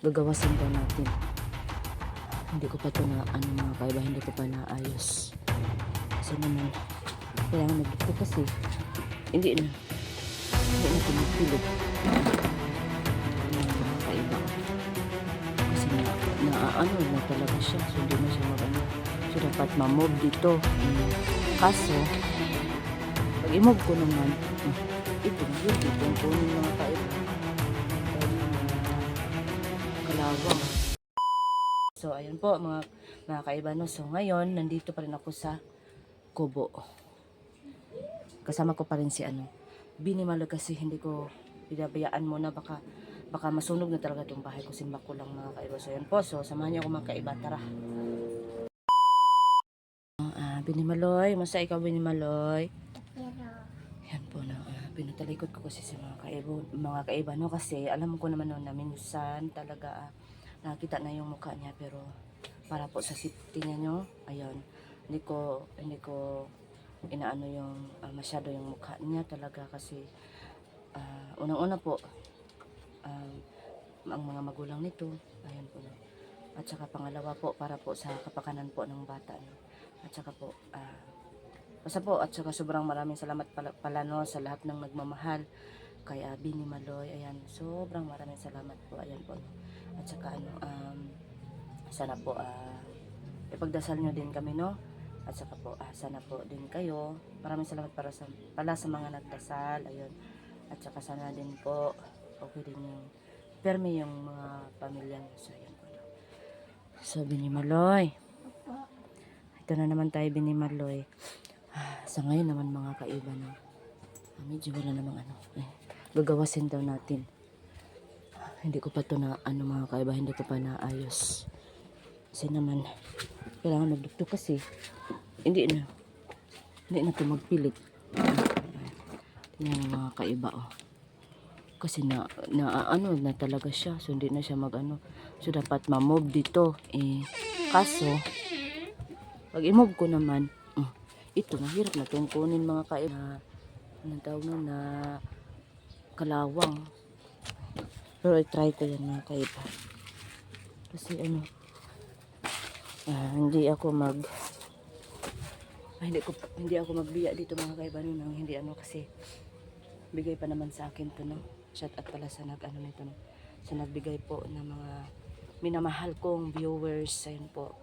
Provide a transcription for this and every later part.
Gagawasin daw natin. Hindi ko pa ito na mga kaiba, hindi ko pa naayos. Kasi naman, kailangan nagdukto kasi hindi na tumipilip mga kaiba. Kasi na talaga siya. So hindi na siya mag-ano. So dapat ma-move dito. Kaso, pag i-move ko naman, ito yung kunin mga kaiba. Kalawang. So ayun po mga kaiba, no. So ngayon nandito pa rin ako sa Kubo. Kasama ko pa rin si Binimalag, kasi hindi ko pinabayaan muna, baka masunog na talaga itong bahay ko. Simba ko lang mga kaiba. So yan po, so samahan niyo ako mga kaiba, tara. Binimaloy, masa ikaw Binimaloy? Yan po na, pinatalikod ko kasi sa mga kaiba, no, kasi alam ko naman no, na minsan talaga nakita na yung mukha niya, pero para po sa safety niya, no, ayun, hindi ko inaano yung masyado yung mukha niya talaga, kasi unang-una po ang mga magulang nito, ayun po, no. At saka pangalawa po, para po sa kapakanan po ng bata, no. At saka po basta po, at saka sobrang maraming salamat pala no, sa lahat ng nagmamahal kay Binimaloy. Ayan, sobrang maraming salamat po. Ayan po, no. At saka sana po ipagdasal nyo din kami, no. At saka po sana po din kayo. Maraming salamat pala sa mga nagdasal. Ayun. At saka sana din po okay din yung permi yung mga pamilya nyo. So ayan po, no. So Binimaloy, ito na naman tayo Binimaloy. Sa ngayon naman mga kaiba, no, medyo wala namang gagawasin daw natin. Hindi ko pa ito na mga kaiba, hindi ko pa naayos. Kasi naman kailangan magdukto kasi hindi na ito magpilit. Tingnan mga kaiba, kasi na talaga siya. So hindi na siya so dapat ma-move dito. Kaso pag i-move ko naman, ito mahirap na itong kunin mga kaiba. Anong tawag na kalawang. Pero i-try ko yan mga kaiba. Kasi hindi ako magbiya dito mga kaiba, nang hindi kasi bigay pa naman sa akin to, no. Shout out pala sa nito, no. Sa nagbigay po ng mga minamahal kong viewers. Ayun po.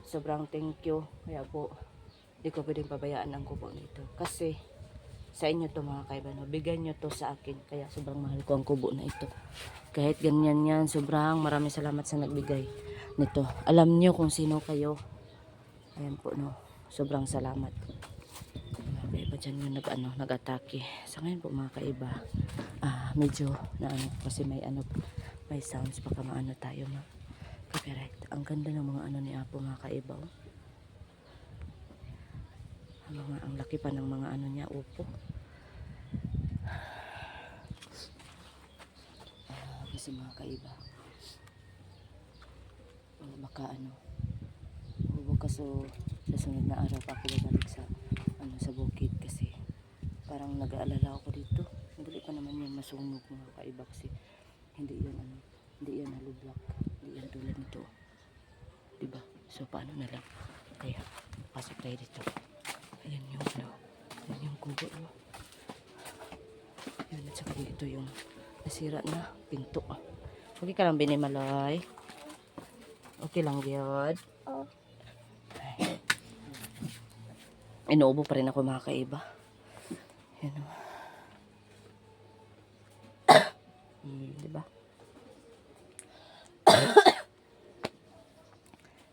Sobrang thank you. Kaya po hindi ko pwedeng pabayaan ang kubo nito. Kasi sa inyo to mga kaiba, no. Bigyan nyo to sa akin. Kaya sobrang mahal ko ang kubo na ito. Kahit ganyan yan, sobrang maraming salamat sa nagbigay nito. Alam nyo kung sino kayo. Ayan po, no. Sobrang salamat. Mga kaiba dyan yung nag-atake. Sa ngayon po mga kaiba, medyo kasi may sounds, baka tayo copyright. Ang ganda ng mga ni Apo mga kaiba, ang laki pa ng mga niya, upo. Kasi mga kaiba, baka bukas o sa sunod na araw pa ako babalik sa bukid, kasi parang nag-aalala ako dito. Madali pa naman yan masunog mga kaiba, kasi hindi yan hollow block, hindi yan tulad nito, diba? So paano na lang, kaya pasok tayo dito. Ayan yung ayan yung kubo, ayan, at saka dito yung nasira na pinto. Okay ka lang Binimaloy? Okay lang yun? Inuubo pa rin ako mga kaiba. Ayan o. Diba?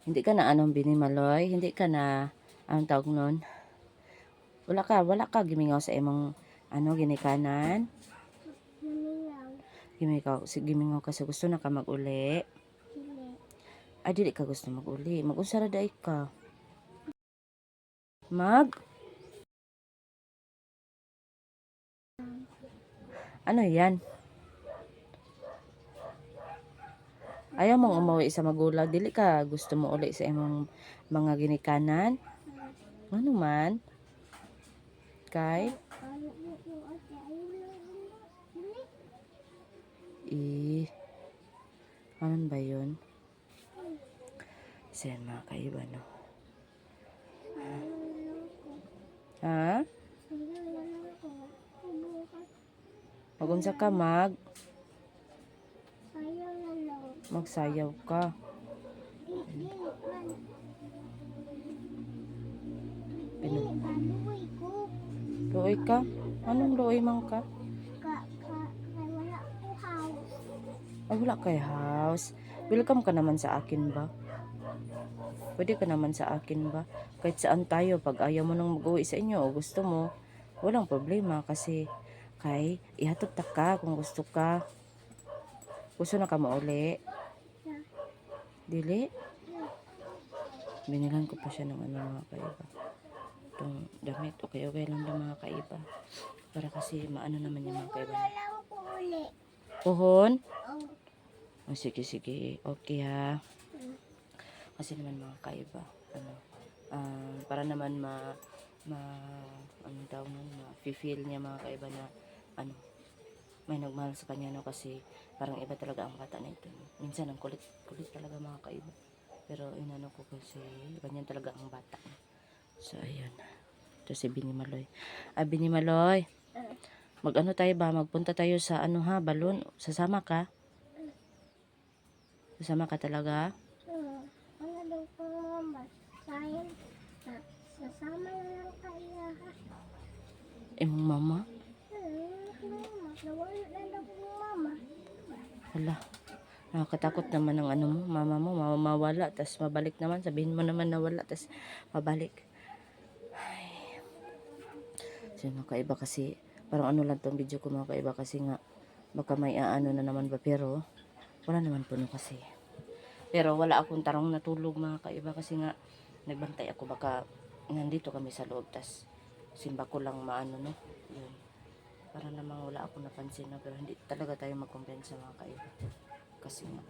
Hindi ka na Binimaloy? Hindi ka na anong tawag nun? Wala ka gimingaw sa imong ginikanan? Gimingaw kasi gusto na ka mag-uli. Ay dili ka gusto mag-uli. Mag-usara dahi ka. Ano yan? Ayaw mong umuwi sa magulang, dili ka gusto mo uli sa imong mga ginikanan? Ano man? Kay? Ano ba yun? So yan mga kaiba, no? Ha? Magunsa ka magsayaw ka. Luoy ka? Anong luoy man ka? Ay, wala kay house. Welcome ka naman sa akin ba? Pwede ka naman sa akin ba? Kahit saan tayo, pag ayaw mo nang mag-uwi sa inyo o gusto mo, walang problema kasi kay ihatod ta ka kung gusto ka. Gusto na ka mauli? Dili? Binilan ko pa siya ng mga kaiba. Itong damit, okay lang daw mga kaiba. Para kasi maano naman yung mga kaiba. Puhon? Oh, sige. Okay ha. Kasi naman mga kaiba, para naman ma-feel niya mga kaiba na may nagmahal sa kanya, no, kasi parang iba talaga ang bata na ito. Minsan ang kulit talaga mga kaiba. Pero inano ko kasi ganyan talaga ang bata. So ayun. Ito si Binimaloy. Binimaloy. Mag-ano tayo ba? Magpunta tayo sa balon. Sasama ka? Sasama ka talaga? Sasama na lang kaya. Imong mama? Nawala na lang yung mama. Hala. Nakakatakot naman ng mama mo, mawala, tas mabalik naman. Sabihin mo naman nawala, tas mabalik. Ay. So, mga kaiba kasi, parang lang tong video ko mga kaiba kasi nga, baka may na naman ba, pero wala naman po no kasi. Pero wala akong tarong natulog mga kaiba kasi nga, nagbantay ako, baka nandito kami sa loob, tas simba ko lang no, yun. Para namang wala akong napansin na, pero hindi talaga tayo magkumpensa mga kaiba. Kasi nga,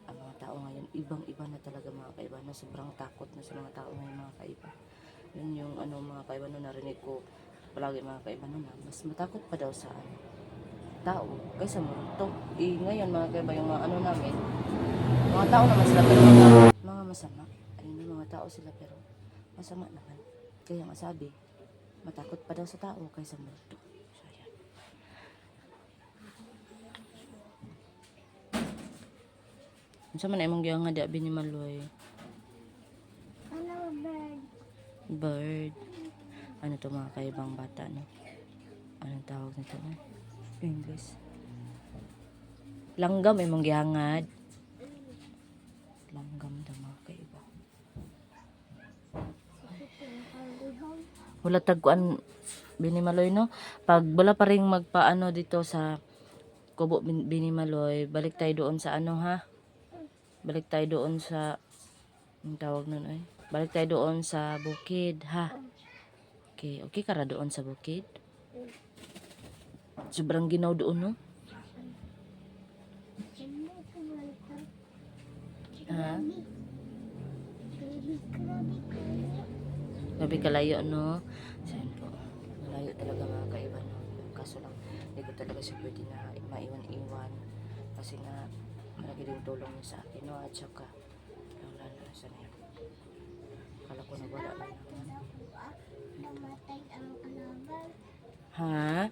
ang mga tao ngayon, ibang-iba na talaga mga kaiba, na sobrang takot na sa mga tao ngayon mga kaiba. Yun yung mga kaiba no, narinig ko palagi mga kaiba no, na mas matakot pa daw sa tao kaysa multo. Ngayon mga kaiba, yung mga namin, mga tao naman sila pero mga masama. Ayun yung mga tao sila pero masama naman. Kaya nga sabi, matakot pa daw sa tao kaysa multo. So ayan. Unsa man imong giangad abi ni Maloy? Bird. Ano to mga kaibang bata, no? Anong tawag nito, no? English. Langgam imong giangad. Langgam daw mga kaiba. Wala tagkuan Binimaloy, no? Pag wala pa ring magpaano dito sa Kubo Binimaloy, balik tayo doon sa ha? Balik tayo doon sa ang tawag nun ay. Balik tayo doon sa bukid, ha? Okay ka ra doon sa bukid? Sobrang ginaw doon, no? Ha? Grabe kalayo, no? So, po. Malayo talaga mga kaiba, no? Kaso lang, hindi ko talaga siya pwede na maiwan-iwan. Kasi nga, malaki din tulong niya sa akin, no? At saka, wala na sa niya. Akala ko na wala na. Namatay ang kalaban. Ha?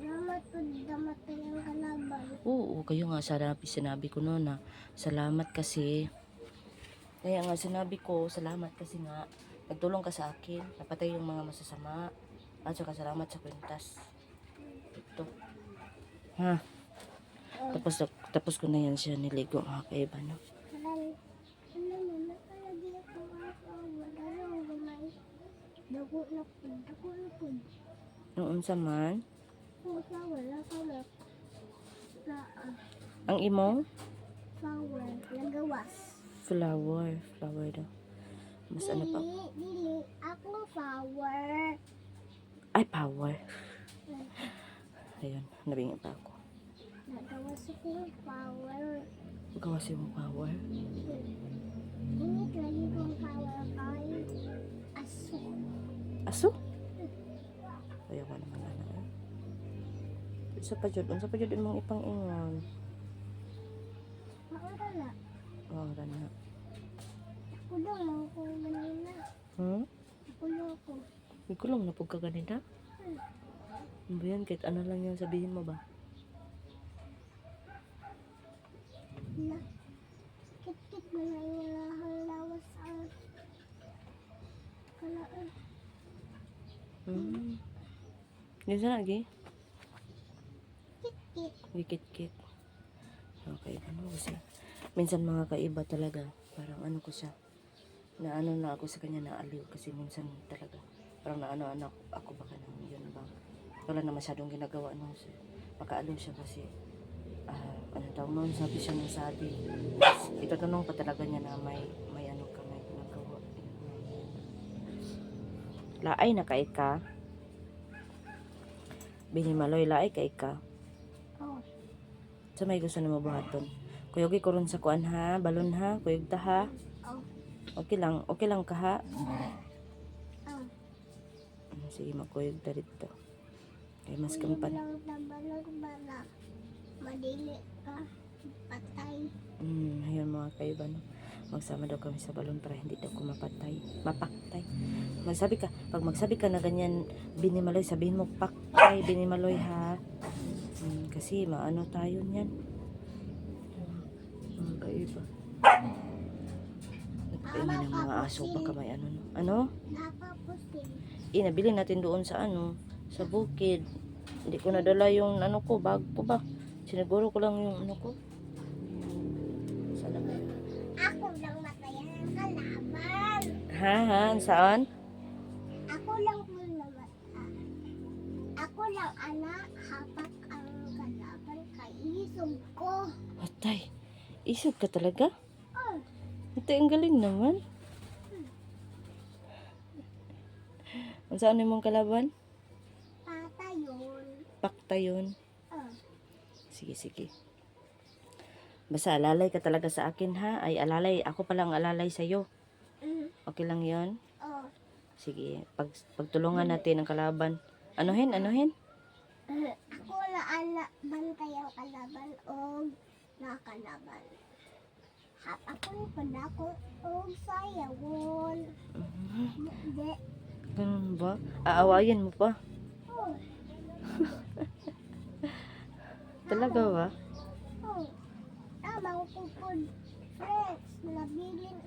Namatay ang kalaban. Oo, kayo nga sinabi ko noon na salamat kasi. Kaya nga sinabi ko, salamat kasi nga nagtulong ka sa akin. Napatay yung mga masasama. At saka salamat sa kwintas. Ito. Ha? Tapos ko na yan siya niligo mga kaiba, no? Noon sa man? Ang imo? Flower daw. Mas ano pa? Dili, akong flower. Ay, power. Ayun, nabingi pa ako. Nagawas akong flower. Gawas yung power. Init lagi kong flower kay aso. Aso? Ayaw ko naman na. Isa pa jud mong ipang-ingon. Wala. Wala na. Ako lang lang ko ganina. Ako lang ko. Ikulong na po ka ganina? Ano ba yan? Kahit ano lang yan sabihin mo ba? La. Kit-kit na lang yung lawas ang kalaan. Yan sa lagi? Kit-kit. Wikit-kit. Okay, ano kasi minsan mga kaiba talaga, parang ano ko siya, na ano na ako sa kanya na aliw kasi minsan talaga, parang na ano ako baka nang yun ba, wala na masyadong ginagawa no, so, makaaliw siya kasi, ano tawag noon, sabi siya ng sabi, itatanong pa talaga niya na may ano ka, may ginagawa. Laay na kay ka, binimaloy laay kay ka. Oh. Sa may gusto na mabuhaton. Kuyog ikoron sa kuan ha, balon ha, kuyog ta ha. Oh. Okay lang ka ha. Oh. Sige, magkuyog ta dito. Kay mas kampan. Lang tabalog bala. Madili ka. Patay. Ayun mga kaiba no. Magsama daw kami sa balon para hindi daw ko mapaktay. Pag magsabi ka na ganyan, binimaloy, sabihin mo paktay, binimaloy ha. Kasi maano tayo niyan. Mga kaiba. Nagpaingin ng mga aso baka may ano. Ano? Nakapusin. Nabili natin doon sa ano, sa bukid. Hindi ko nadala yung ano ko, bag ko ba. Siniguro ko lang yung ano ko. Sana ba? Ako lang matayan ang kalaban. Ha? Saan? Ako lang po naman. Ako lang anak. Hapak ang kalaban kay isog ko. Atay, isog ka talaga? Oh. Ito ang galing naman. Ang saan mong kalaban? Pata yun. Pakta yun. Oh. Sige. Basta alalay ka talaga sa akin ha. Ay alalay, ako palang alalay sa'yo. Okay lang yon. Oh. Sige, pagtulungan natin ang kalaban. Anuhin? Ako na anak bantay ang kalaban o nakalaban. Hapakon pa na ako o sayawon. Hindi. Ganun ba? Aawayin mo pa? Oh. Talaga ba? Oh. Tamang kupod. Friends, nabilin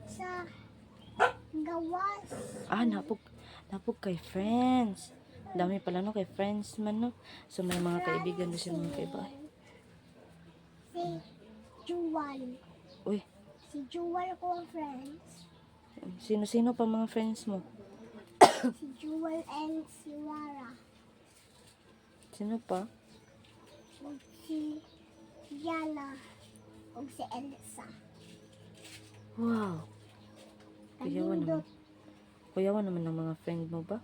sa gawas. Napog kay friends. Dami pala no kay friends man no. So may mga kaibigan din siya mga kaibahay. Si Juwal. Uy, Si Juwal ko ang friends. sino pa mga friends mo? Si Juwal and si Wara. Sino pa? O si Yana. O si Elsa. Wow. Kalindot. Kuyawan naman ng mga friend mo ba?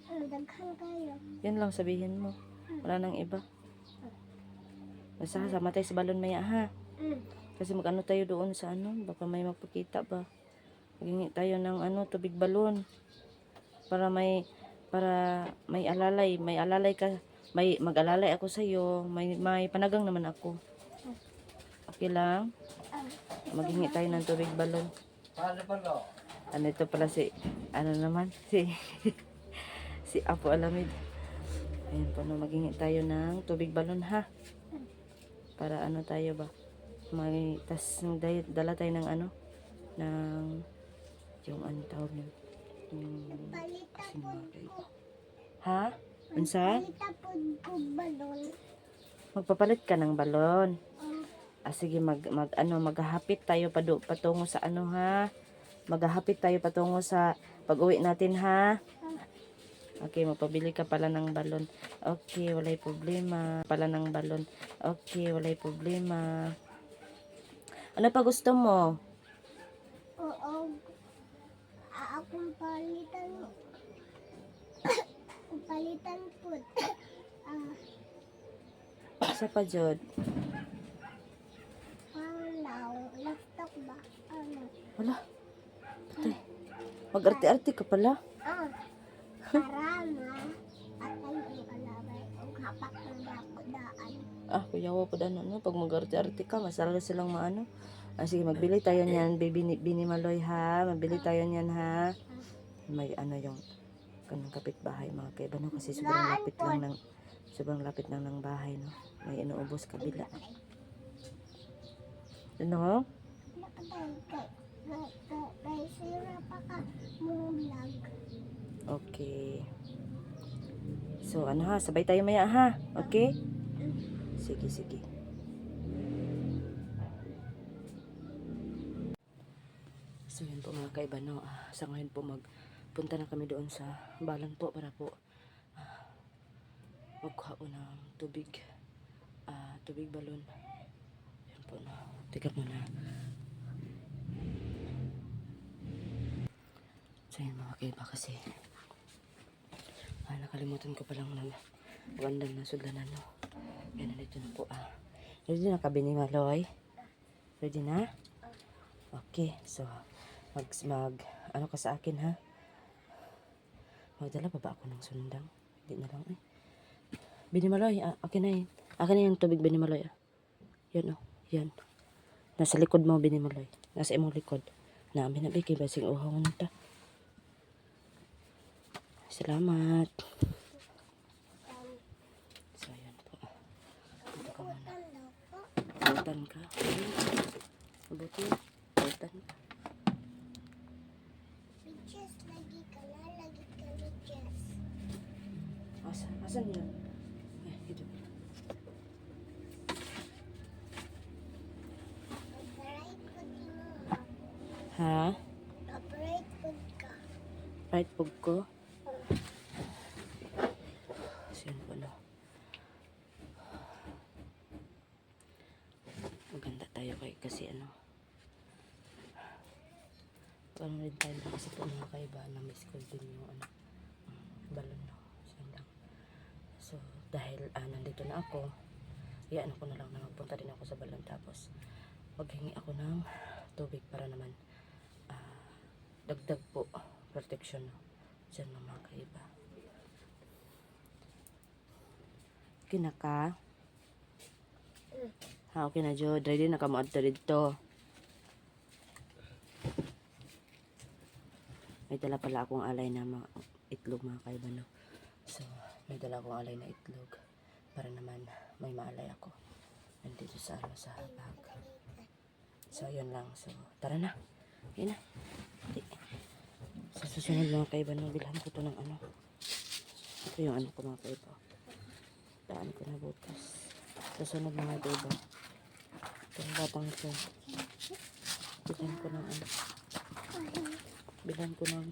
Daghan kayo. Yan lang sabihin mo. Wala nang iba. Basta sama tayo sa balon maya ha. Kasi mag-ano tayo doon sa ano. Baka may magpakita ba. Magingi tayo ng ano, tubig balon. Para may alalay. May alalay ka. May mag-alalay ako sa'yo. May panagang naman ako. Okay lang? Magingi tayo ng tubig balon. Ano ito pala si Apo Alamid. Ayan po no, magingi tayo ng tubig balon ha. Para ano tayo ba? Dala tayo ng ano? Ng yung ano tawag nyo? Palita po ko. Ha? Unsa? Palita po ko balon. Magpapalit ka ng balon. Oh. Sige, maghahapit tayo patungo sa ano ha. Maghahapit tayo patungo sa pag-uwi natin ha. Okay, magpabili ka pala ng balon. Okay, walay problema. Pala ng balon. Okay, walay problema. Ano pa gusto mo? Oo. Akong palitan. Palitan po. Isa pa, Jod. Laptop ba? Ano? Wala. Patay. Mag-arte-arte ka pala. Para na patay ang kalaban o hapak ng dako daan. kuyawa po dan ano, pag mag-arte-arte ka, masala silang maano. Sige, magbili tayo niyan, baby Bini Maloy ha. Magbili tayo niyan ha. May ano yung kanang kapitbahay mga kaiba no, kasi sobrang lapit lang ng bahay no. May inuubos kabila. Ano? Kay sira pa ka mulag. Okay. So ano ha, sabay tayo maya ha. Okay? Sige, sige. So yun po mga kaiba no. Sa ngayon po magpunta na kami doon sa balan po para po magkuha po ng tubig. Tubig balon. Yan po no. Teka muna. So yun mga kaiba kasi nakalimutan ko palang nagwandang na sudlanan no. Kaya nandito na po Ready na ka Bini Maloy? Ready na? Okay, so ano ka sa akin ha? Magdala pa ba ako ng sundang? Hindi na lang Bini Maloy, okay na yun. Akin na yung tubig Bini Maloy Yan yan. Nasa likod mo Bini Maloy. Nasa imong likod. Namin na bigay basing uhaw na ta. Salamat. So yan po. Dito ka muna. Pautan ka. Mabuti. Pautan ka. Bitches, lagi ka bitches. Asan yun? Ito. Right foot mo. Ha? Right foot ka. Right pug ko? So yun po no. Maganda tayo kasi ano. Parang rin tayo kasi po mga kaiba na may school din yung balon no. So yun lang. So dahil nandito na ako, iyan ako na lang na magpunta din ako sa balon tapos maghingi ako ng tubig para naman dagdag po protection no. Diyan mga kaiba. Kinaka? Okay na Jo, ready na ka mo adto dito. May dala pala akong alay na mga itlog mga kaiba no. So, may dala akong alay na itlog para naman may maalay ako. Nandito sa bag. So, yun lang. So, tara na. Yun na. Sa susunod mga kaiba no, bilhan ko to ng ano. Ito yung ano ko mga kaiba. Daan ko na bukas. Susunod mga kaiba. Itong batang ito. Bilhan ko ng ano. Bilhan ko ng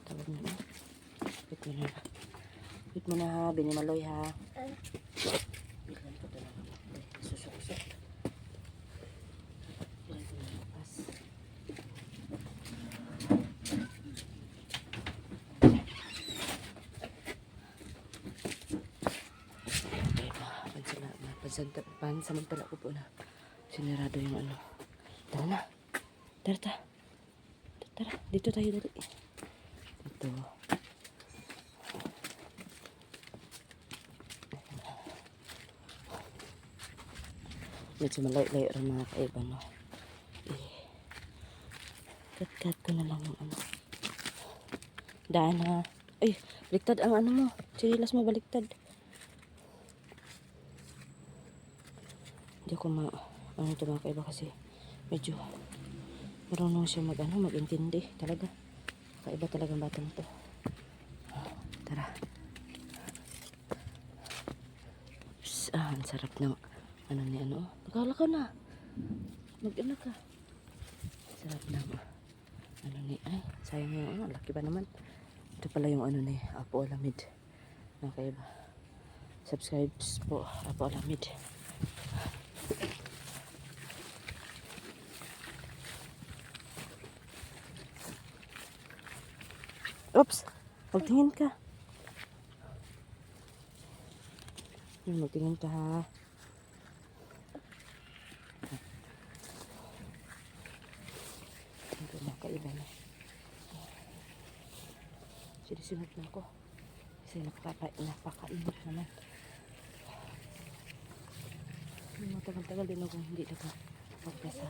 tawag na wait mo na ha Bini Maloy ha. Bilhan ko ito ng susok-susok. Bilhan ko ng bukas. Pansamantala ko po na sinarado yung ano. Tara na. Tara. Dito tayo dali. Dito. Medyo malay-lay rin mga kaiba no. Cut ko na lang yung ano. Daan ha. Ay, baliktad ang ano mo. Sinilas mo baliktad. Hindi ako ano ito mga kaiba kasi medyo marunong siya mag-intindi talaga. Kaiba talagang batang to. Tara. Ang sarap ng ano ni ano. Nakalakaw na. Mag-ano ka. Sarap ng ano ni sayang yung ano. Laki ba naman. Ito pala yung ano ni Apo Alamid. Mga kaiba. Subscribe po Apo Alamid. Oops! Magtingin ka. Magtingin ka ha. Ito na kaiba na. Sinisunod na ako. Kasi napakainit naman. Tagal-tagal din ako hindi naka sa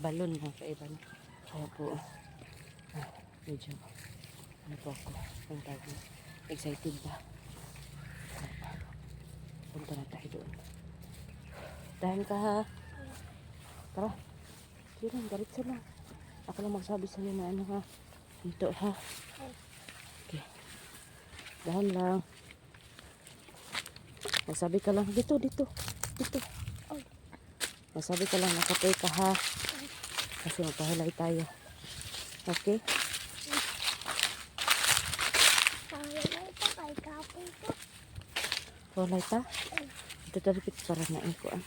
balon mga kaiba na. Kaya po, medyo, ano po ako, ang tawag na, excited ba? Punta na tayo doon. Dahan ka ha. Tara. Sige lang, garitsa lang. Ako lang magsabi sa'yo na ano ha. Dito ha. Okay. Dahan lang. Magsabi ka lang. Dito. Magsabi ka lang, nakapay ka ha. Kasi magpahulay tayo. Okay? Pahulay ito kay kapon ko. Pahulay ta? Ito talipit para naikuan.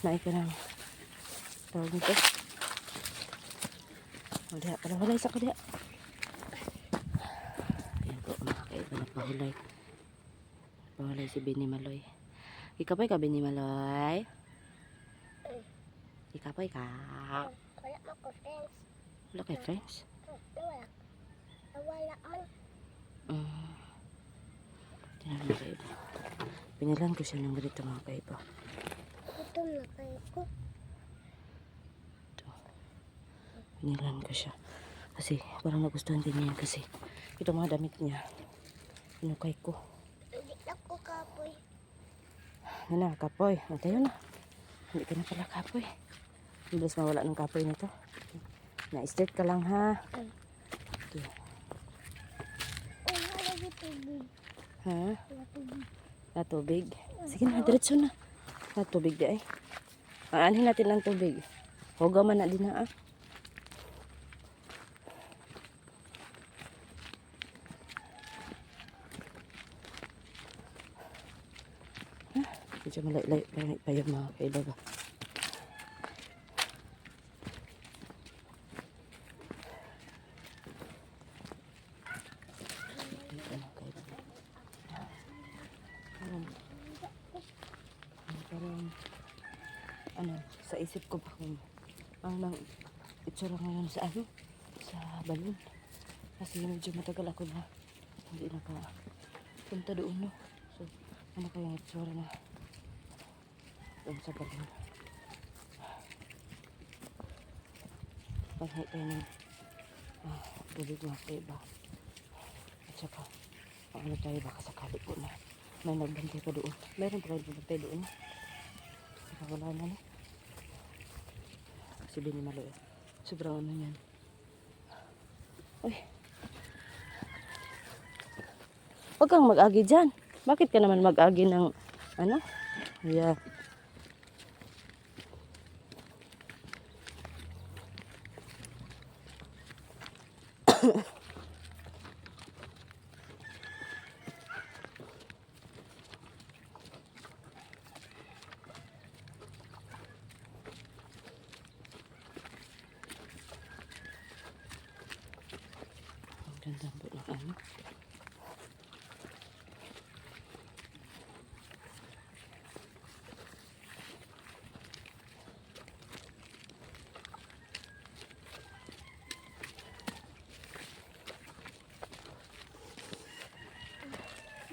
Naiko ng tawag nito. O diha, para hulay sa kadiha. Ayan po mga kaiba na pahulay. Pahulay si Bini Maloy. Ikapay ka Bini Maloy? Ikapay ka? Wala ako friends. Wala kay friends? Wala man. Tingnan mga kaiba. Pinilan ko siya ng ganito mga kaiba. Ito na kayo ko. Pinilan ko siya. Kasi parang nagustuhan din niya kasi ito mga damit niya. Inukay ko. Hindi na ko kapoy. Yan na, kapoy. O, tayo na. Hindi ka na pala kapoy. Bilis mawala ng kapoy nito. Na-straight ka lang ha. Okay. Oh, wala tubig. Ha? Wala tubig. Na tubig. Sige na, diretso na. Na tubig di ay. Aanhin natin ng tubig. Huwag man na din na ah. Medyo malay-lay pa yung mga kaibaga. Parang ano, sa isip ko pa kung ano itsura ngayon sa ano, sa balon. Kasi medyo matagal ako na hindi nakapunta doon, no. So, ano kaya itsura na doon sa balon. Paghay tayo ng tubig mga kaiba. At saka, ano tayo baka sakali po na may nagbantay pa doon. Mayroon pa kayo nagbantay doon. Saka wala na no. Kasi Bini Maloy. Sobrang ano yan. Uy. Huwag kang mag-agi dyan. Bakit ka naman mag-agi ng ano? Yeah. Ang ganda po ng ano.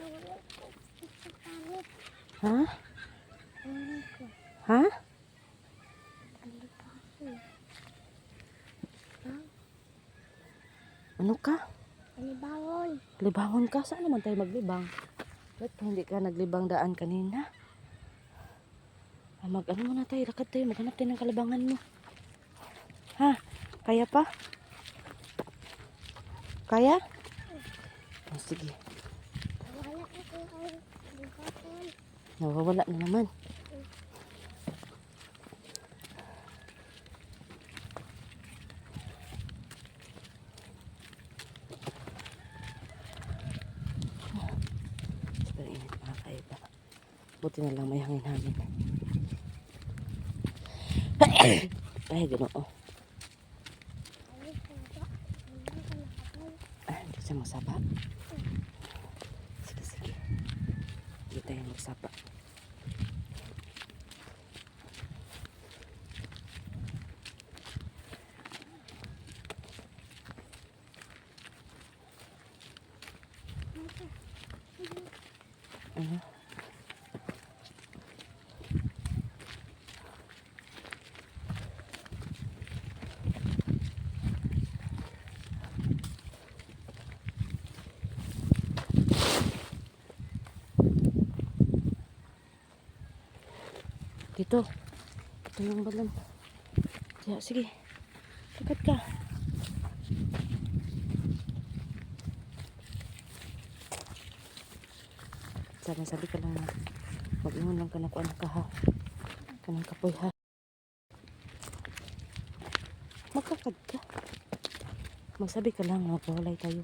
Nawala ko. Ito pangit. Ha? Nawala ko. Ha? Ano pa ako? Ha? Ano ka? Panibangon. Libangon ka? Saan naman tayo maglibang? Ba't hindi ka naglibang daan kanina? Mag-ano muna tayo, lakad tayo, maghanap tayo ng kalabangan mo. Ha? Kaya pa? Kaya? Oh, sige. Nawala ako ang panibangon. Nawawala na naman. Super init mga kaiba. Buti na lang may hangin-hangin. Ay, ginoo. Ay, saba. Hindi ka nakapal. Hindi siya magsapa. Sige, sige. Hindi tayo magsapa. Ano? Ito. Ito yung balon. Kaya, sige. Likat ka. Sana sabi ka lang na mag-ingon lang ka na kung ano ka ha. Kanang kapoy ha. Magkakad ka. Magsabi ka lang, magpawalay tayo.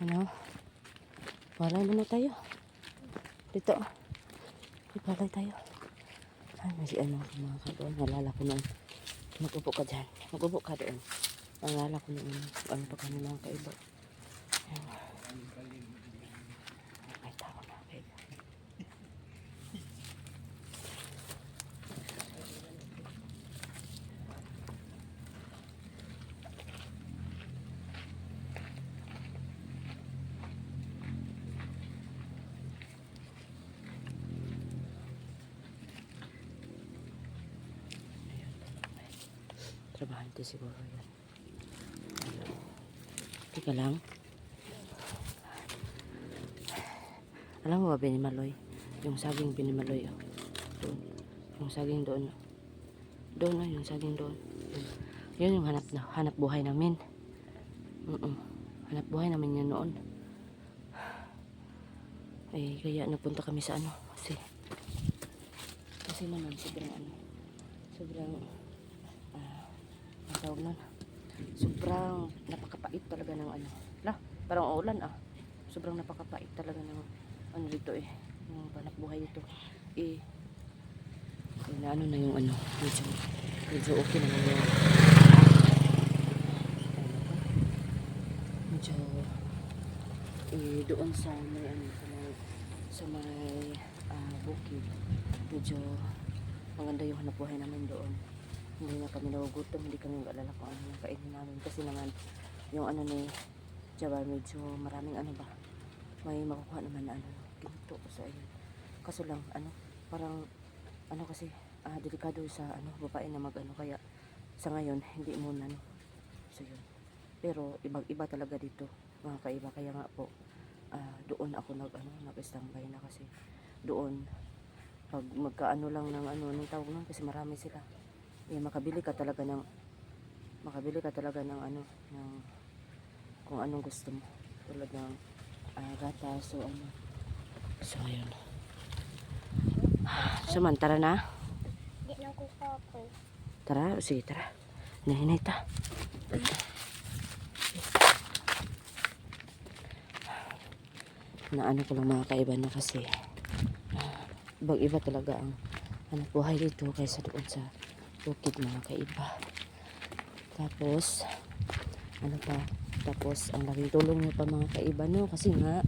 Ano? Walay muna tayo. Dito. Walay tayo. Ay, may si ano, mga kadoon. Nalala ko noon. Mag-upo ka dyan. Mag-upo ka doon. Nalala ko noon. Ano pa kami mga kaiba. Ayan. May tao na kaiba. Trabahante siguro yan. Tika lang. Alam mo ba, Binimaloy? Yung saging Binimaloy. Oh. Doon. Yung saging doon. Doon na, yung saging doon. Yun yung hanap buhay namin. Hanap buhay namin yan noon. Eh, kaya nagpunta kami sa ano. Kasi naman, sobrang, ang tawag nun, sobrang napakapait talaga ng ano. Parang uulan sobrang napakapait talaga ng ano dito yung hanap buhay dito. Na ano na yung ano, medyo okay naman yung medyo doon sa may ano, sa may bukid, medyo maganda yung hanap buhay namin doon. Hindi na kami nagugutom, hindi kami mag-alala kung ano yung kainin namin kasi naman yung ano ni Java, medyo maraming ano ba, may makukuha naman na ano, ginto ko sa ayun. Kaso lang ano, parang ano kasi delikado sa ano, babae na mag ano, kaya sa ngayon hindi muna no. So yun. Pero iba talaga dito mga kaiba, kaya nga po doon ako nag-standby na kasi doon pag magkaano lang ng ano, ng tawag nun, kasi marami sila. Makabili ka talaga ng ano, ng kung anong gusto mo. Tulad ng gatas o ano. So ayun. Suman, tara na. Di na ko kapoy. Tara, sige tara. Nahinay ta. Na ano ko lang mga kaiba na kasi ibang iba talaga ang hanap buhay dito kaysa doon sa bukid mga kaiba. Tapos ano pa, tapos ang laking tulong niyo pa mga kaiba no, kasi nga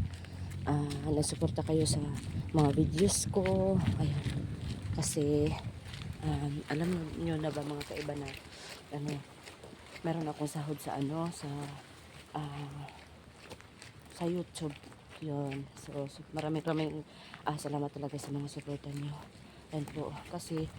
nasuporta kayo sa mga videos ko. Ayan, kasi alam niyo na ba mga kaiba na ano, meron akong sahod sa ano, sa YouTube yun. So maraming salamat talaga sa mga suporta niyo. And po kasi